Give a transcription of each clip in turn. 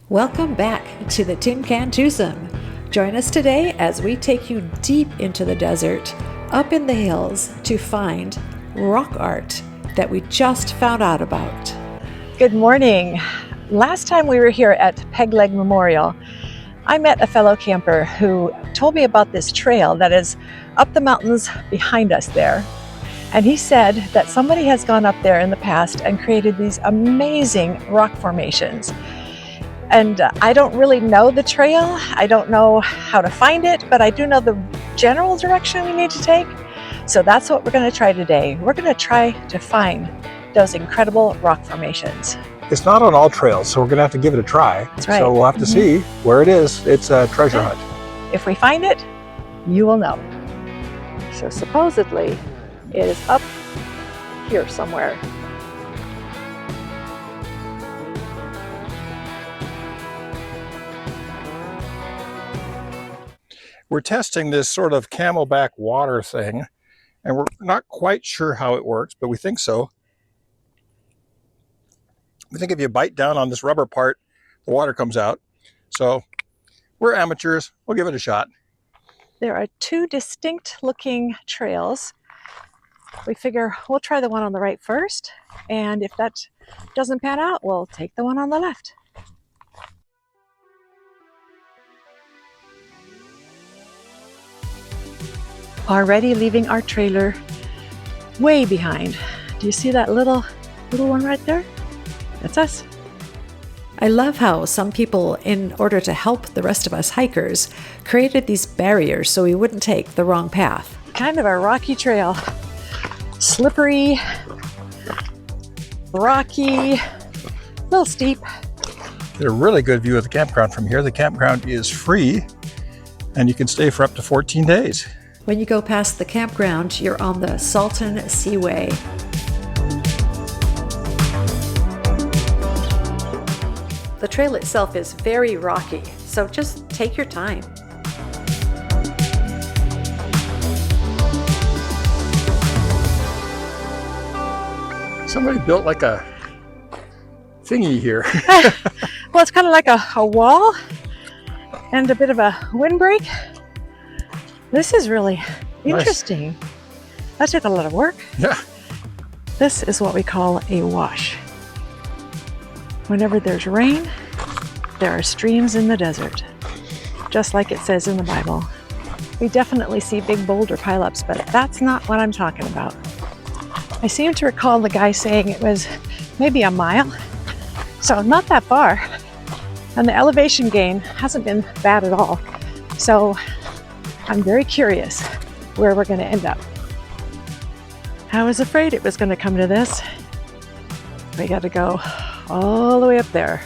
Welcome back to the Tin Can Twosome. Join us today as we take you deep into the desert, up in the hills, to find rock art that we just found out about. Good morning. Last time we were here at Pegleg Memorial, I met a fellow camper who told me about this trail that is up the mountains behind us there. And he said that somebody has gone up there in the past and created these amazing rock formations. And I don't really know the trail. I don't know how to find it, but I do know the general direction we need to take. So that's what we're going to try today. We're going to try to find those incredible rock formations. It's not on all trails, so we're going to have to give it a try. That's right. So we'll have to see where it is. It's a treasure hunt. If we find it, you will know. So supposedly it is up here somewhere. We're testing this sort of camelback water thing, and we're not quite sure how it works, but we think so. We think if you bite down on this rubber part, the water comes out. So we're amateurs. We'll give it a shot. There are two distinct looking trails. We figure we'll try the one on the right first, and if that doesn't pan out, we'll take the one on the left. Already leaving our trailer way behind. Do you see that little one right there? That's us. I love how some people, in order to help the rest of us hikers, created these barriers so we wouldn't take the wrong path. Kind of a rocky trail. Slippery, rocky, a little steep. Get a really good view of the campground from here. The campground is free, and you can stay for up to 14 days. When you go past the campground, you're on the Salton Seaway. The trail itself is very rocky, so just take your time. Somebody built like a thingy here. Well, it's kind of like a wall and a bit of a windbreak. This is really interesting. Nice. That took a lot of work. Yeah. This is what we call a wash. Whenever there's rain, there are streams in the desert, just like it says in the Bible. We definitely see big boulder pileups, but that's not what I'm talking about. I seem to recall the guy saying it was maybe a mile, so not that far. And the elevation gain hasn't been bad at all. So I'm very curious where we're going to end up. I was afraid it was going to come to this. We got to go all the way up there.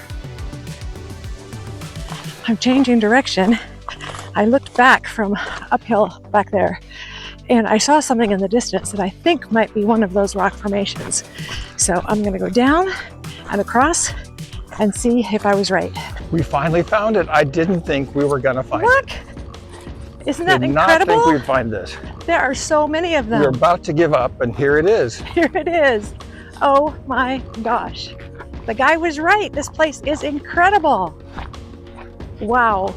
I'm changing direction. I looked back from uphill back there, and I saw something in the distance that I think might be one of those rock formations. So I'm going to go down and across and see if I was right. We finally found it. I didn't think we were going to find Look! it. Isn't that incredible? I did not think we'd find this. There are so many of them. We were about to give up, and here it is. Here it is. Oh my gosh. The guy was right. This place is incredible. Wow.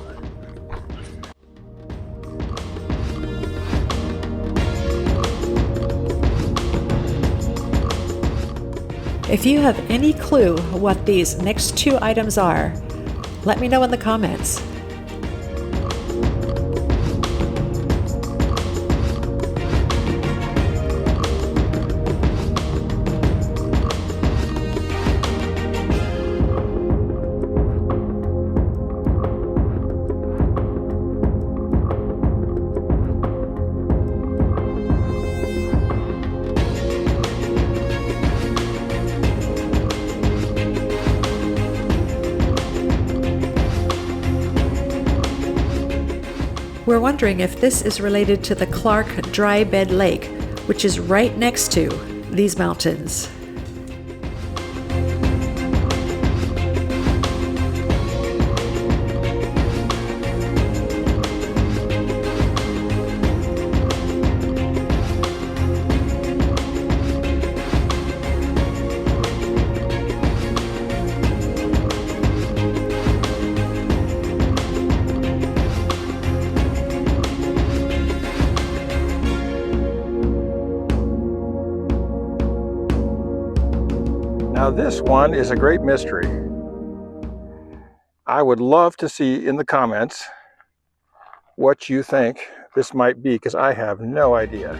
If you have any clue what these next two items are, let me know in the comments. We're wondering if this is related to the Clark Dry Bed Lake, which is right next to these mountains. Now this one is a great mystery. I would love to see in the comments what you think this might be, because I have no idea.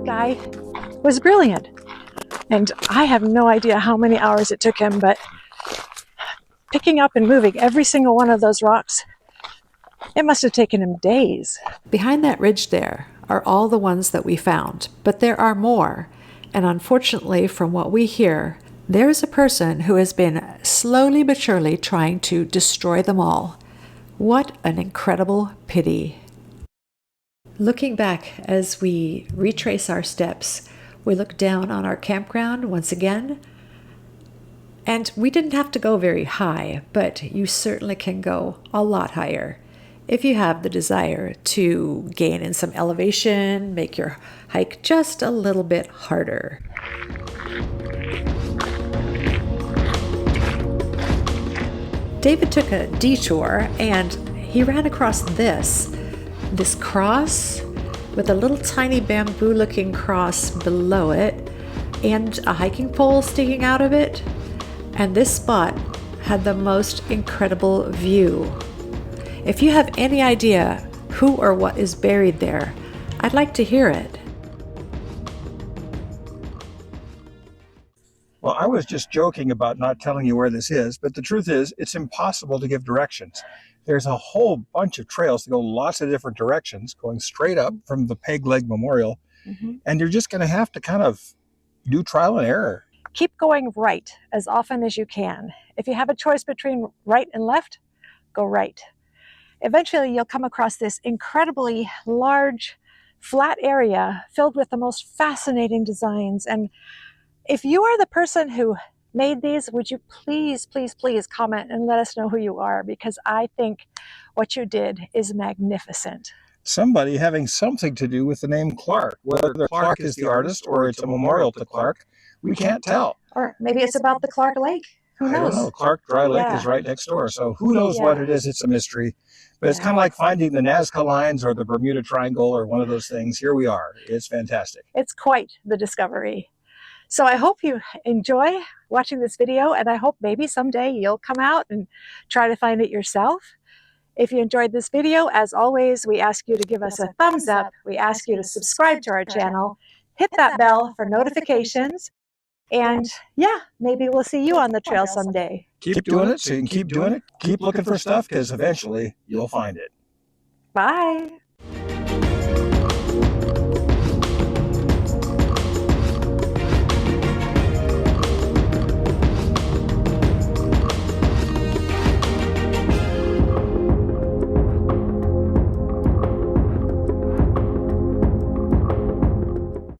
Guy was brilliant, and I have no idea how many hours it took him, but picking up and moving every single one of those rocks, it must have taken him days. Behind that ridge there are all the ones that we found, but there are more, and unfortunately, from what we hear, there is a person who has been slowly but surely trying to destroy them all. What an incredible pity. Looking back as we retrace our steps, we look down on our campground once again, and we didn't have to go very high, but you certainly can go a lot higher if you have the desire to gain in some elevation, make your hike just a little bit harder. David took a detour and he ran across this cross with a little tiny bamboo looking cross below it and a hiking pole sticking out of it. And this spot had the most incredible view. If you have any idea who or what is buried there, I'd like to hear it. Well, I was just joking about not telling you where this is, but the truth is it's impossible to give directions. There's a whole bunch of trails that go lots of different directions, going straight up from the Pegleg Memorial, and you're just going to have to kind of do trial and error. Keep going right as often as you can. If you have a choice between right and left, go right. Eventually, you'll come across this incredibly large, flat area filled with the most fascinating designs. And if you are the person who made these, would you please, please, please comment and let us know who you are, because I think what you did is magnificent. Somebody having something to do with the name Clark. Whether Clark is the artist or it's a memorial to Clark, we can't tell. Or maybe it's about the Clark Lake. Who knows? I don't know. Clark Dry Lake Yeah. is right next door, so who knows what it is? It's a mystery. But it's kind of like finding the Nazca Lines or the Bermuda Triangle or one of those things. Here we are. It's fantastic. It's quite the discovery. So I hope you enjoy watching this video, and I hope maybe someday you'll come out and try to find it yourself. If you enjoyed this video, as always, we ask you to give us a thumbs up. We ask you to subscribe to our channel, hit that bell for notifications, and yeah, maybe we'll see you on the trail someday. Keep doing it so you can keep doing it. Keep looking for stuff, because eventually you'll find it. Bye.